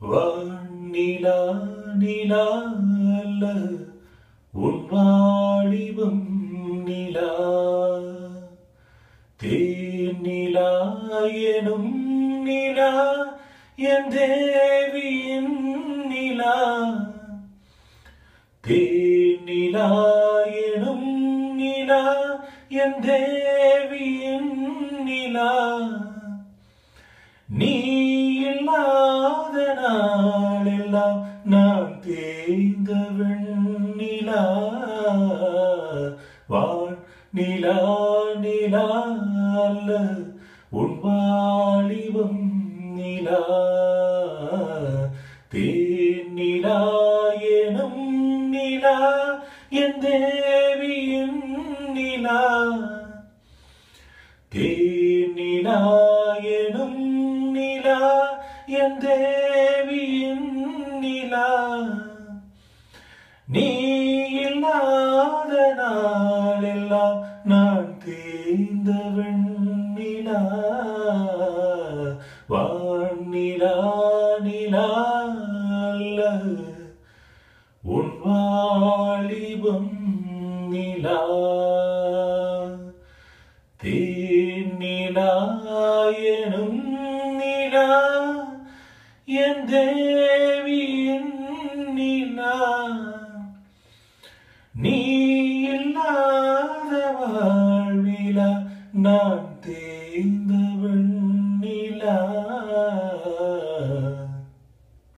வானிலா நிலா அல்ல உன் வாலிபம் நிலா தேனிலா எனும் நிலா என் தேவியின் நிலா தேனிலா எனும் நிலா என் தேவியின் நிலா நீ இல்லாத நாளெல்லாம் நான் தேய்ந்த வெண்ணிலா வான் நிலா நிலா அல்ல உன் வாலிபம் நிலா தேனிலா எனும் நிலா என் தேவியின் நிலா தேனிலா எனும் நிலா என் தேவியின் நிலா நீ இல்லாத நாளெல்லாம் நான் தேய்ந்த வெண்ணிலா வானிலா நிலா அல்ல உன் வாலிபம் நிலா தேனிலா எனும் நிலா என் தேவியின் நிலா நீ இல்லாத வாழ்விலா நான்